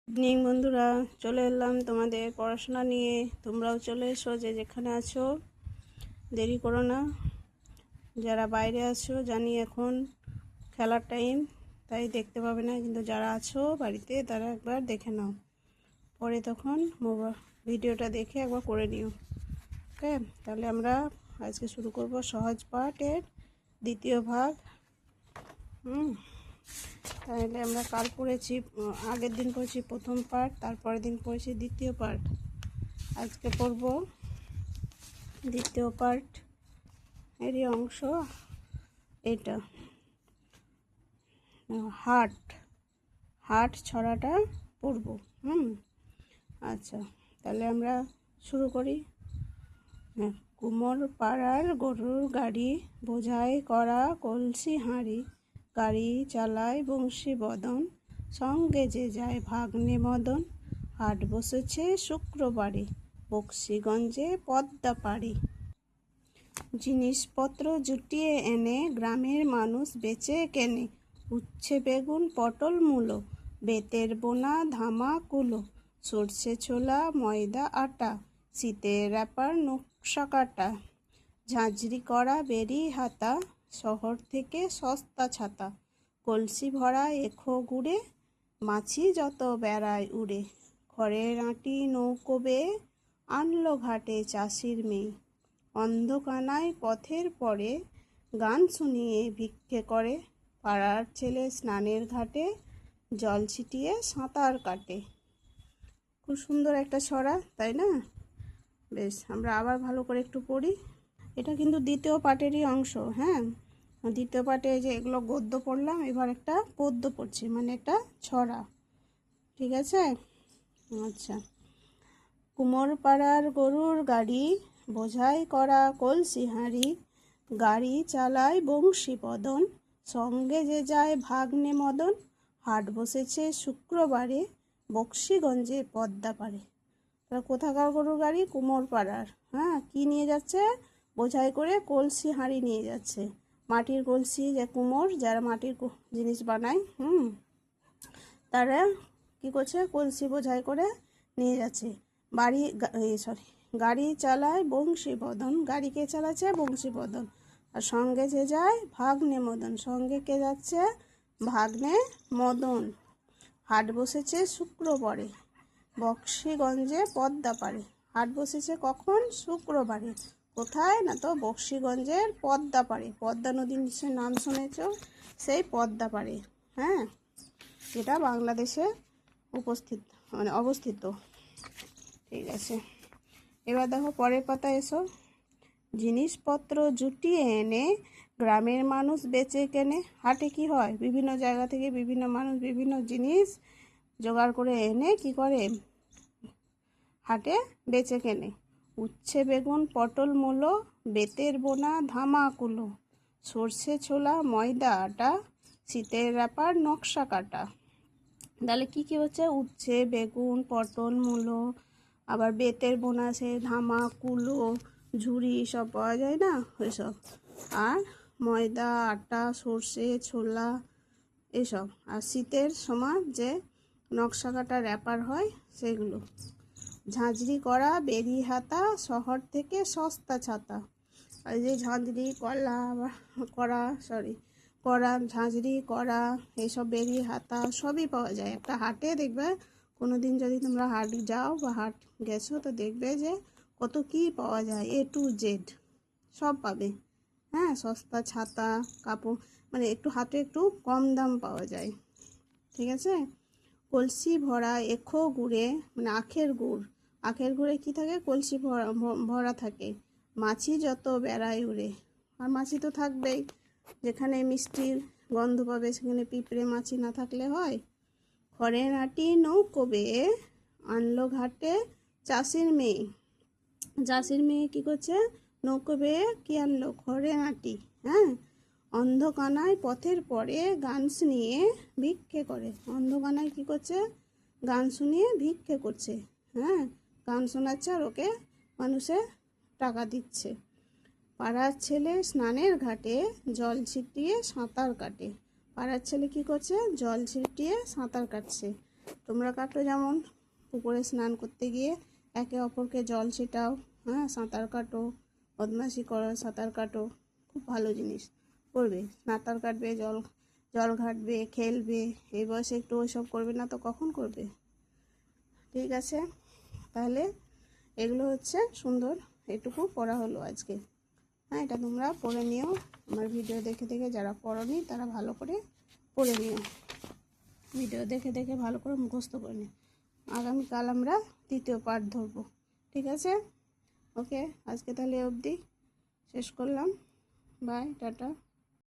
Evening বন্ধুরা, চলে এলাম তোমাদের পড়াশোনা নিয়ে। তোমরাও চলে এসো, যে যেখানে আছো, দেরি করো না। যারা বাইরে আছো জানি এখন খেলার টাইম, তাই দেখতে পাবে না, কিন্তু যারা আছো বাড়িতে তারা একবার দেখে নাও, পরে তখন ভিডিওটা দেখে একবার করে নিও। ওকে, তাহলে আমরা আজকে শুরু করব সহজ পাঠের দ্বিতীয় ভাগ। তাহলে আমরা কাল পড়েছি, আগের দিন পড়েছি প্রথম পার্ট, তারপরের দিন পড়েছি দ্বিতীয় পার্ট। আজকে পড়ব দ্বিতীয় পার্ট এরই অংশ। এটা হাট হাট ছড়াটা পড়ব। আচ্ছা, তাহলে আমরা শুরু করি। কুমোর পাড়ার গরুর গাড়ি, বোঝাই করা কলসি হাঁড়ি, গাড়ি চালায় বংশী বদন, সঙ্গে যে যায় ভাগ্নে মদন, হাট বসেছে শুক্রবারে, বক্সিগঞ্জে পদ্মা পাড়ে। জিনিসপত্র জুটিয়ে এনে গ্রামের মানুষ বেচে কেনে, উচ্ছে বেগুন পটল মূলো, বেতের বোনা ধামা কুলো, সর্ষে ছোলা ময়দা আটা, শীতের র্যাপার নকশা কাটা, ঝাঁঝরি করা বেরি হাতা, শহর থেকে সস্তা ছাতা, কলসি ভরা এখো গুড়ে, মাছি যত বেড়ায় উড়ে, খড়ের আঁটি নৌকো বেয়ে আনলো ঘাটে চাষির মেয়ে, অন্ধকানায় পথের পরে গান শুনিয়ে ভিক্ষে করে, পাড়ার ছেলে স্নানের ঘাটে জল ছিটিয়ে সাঁতার কাটে। খুব সুন্দর একটা ছড়া, তাই না? বেশ, আমরা আবার ভালো করে একটু পড়ি। এটা কিন্তু দ্বিতীয় পাঠেরই অংশ। হ্যাঁ, দ্বিতীয় পাঠে যে এগুলো গদ্য পড়লাম, এবার একটা পদ্য পড়ছি, মানে একটা ছড়া। ঠিক আছে? আচ্ছা। কুমোর পাড়ার গরুর গাড়ি, বোঝাই করা কলসি হাঁড়ি, গাড়ি চালায় বংশী বদন, সঙ্গে যে যায় ভাগ্নে মদন, হাট বসেছে শুক্রবারে, বক্সিগঞ্জে পদ্মা পাড়ে। কোথাকার গরুর গাড়ি? কুমোর পাড়ার। হ্যাঁ, কি নিয়ে যাচ্ছে? বোঝাই করে কলসি হাঁড়ি নিয়ে যাচ্ছে, মাটির কলসি, যে কুমোর যারা মাটির জিনিস বানায়, তারা কি করছে? কলসি বোঝাই করে নিয়ে যাচ্ছে। গাড়ি চালায় বংশী বদন, গাড়িকে চালাচ্ছে বংশী বদন, আর সঙ্গে যে যায় ভাগ্নে মদন, সঙ্গে কে যাচ্ছে? ভাগ্নে মদন। হাট বসেছে শুক্রবারে, বক্সিগঞ্জে পদ্মা পাড়ে। হাট বসেছে কখন? শুক্রবারে। কোথায়? না তো বক্সিগঞ্জের পদ্মা পাড়ে। পদ্মা নদীর নিশ্চয় নাম শুনেছ, সেই পদ্মা পাড়ে। হ্যাঁ, যেটা বাংলাদেশে অবস্থিত। ঠিক আছে, এবার দেখো পরের পাতা এসো। জিনিসপত্র জুটিয়ে এনে গ্রামের মানুষ বেচে কেনে। হাটে কি হয়? বিভিন্ন জায়গা থেকে বিভিন্ন মানুষ বিভিন্ন জিনিস জোগাড় করে এনে কি করে? হাটে বেচে কেনে। উচ্ছে বেগুন পটল মূলো, বেতের বোনা ধামা কুলো, সর্ষে ছোলা ময়দা আটা, শীতের র্যাপার নকশা কাটা। তাহলে কি কি হচ্ছে? উচ্ছে বেগুন পটল মূলো, আবার বেতের বোনা, সে ধামা কুলো ঝুড়ি সব পাওয়া যায় না, ওইসব, আর ময়দা আটা সর্ষে ছোলা এসব, আর শীতের সময় যে নকশা কাটা র্যাপার হয় সেগুলো। ঝাঁঝরি করা বেরি হাতা, শহর থেকে সস্তা ছাতা। আর যে ঝাঁঝরি করা ঝাঁঝরি করা এইসব বেরি হাতা সবই পাওয়া যায় একটা হাটে। দেখবে কোনো দিন যদি তোমরা হাট যাও বা হাট গেছো, তো দেখবে যে কত কি পাওয়া যায়, A to Z সব পাবে। হ্যাঁ, সস্তা ছাতা কাপড়, মানে একটু হাটে একটু কম দাম পাওয়া যায়। ঠিক আছে? কলসি ভরা এখো গুড়ে, মানে আখের গুড়ে কি থাকে? কলসি ভরা থাকে, মাছি যত বেড়ায় উড়ে। আর মাছি তো থাকবেই, যেখানে মিষ্টির গন্ধ পাবে সেখানে পিঁপড়ে মাছি না থাকলে হয়? খড়ের আঁটি নৌকো বেয়ে আনলো ঘাটে চাষির মেয়ে। চাষির মেয়ে কি করছে? নৌকো বেয়ে কি আনলো? খড়ের আঁটি। হ্যাঁ, অন্ধকানায় পথের পরে গান শুনিয়ে ভিক্ষে করে। অন্ধকানায় কি করছে? গান শুনিয়ে ভিক্ষে করছে। হ্যাঁ, গান শোনাচ্ছে আর ওকে মানুষে টাকা দিচ্ছে। পাড়ার ছেলে স্নানের ঘাটে জল ছিটিয়ে সাঁতার কাটে। পাড়ার ছেলে কি করছে? জল ছিটিয়ে সাঁতার কাটছে। তোমরা কাটো, যেমন পুকুরে স্নান করতে গিয়ে একে অপরকে জল ছিটাও, হ্যাঁ, সাঁতার কাটো, বদমাশি করো, সাঁতার কাটো, খুব ভালো জিনিস করবে। সাঁতার কাটবে, জল জল ঘাটবে, খেলবে। এই বয়সে একটু ওইসব করবে না তো কখন করবে? ঠিক আছে, তাহলে এগুলো হচ্ছে সুন্দর, এটুকু পড়া হলো আজকে। হ্যাঁ, এটা তোমরা পড়ে নিও। আমার ভিডিও দেখে দেখে যারা পড়োনি তারা ভালো করে পড়ে নিও, ভিডিও দেখে দেখে ভালো করে মুখস্থ করে নিও। আগামীকাল আমরা তৃতীয় পাঠ ধরবো। ঠিক আছে, ওকে, আজকে তাহলে অবধি শেষ করলাম। Bye, tata.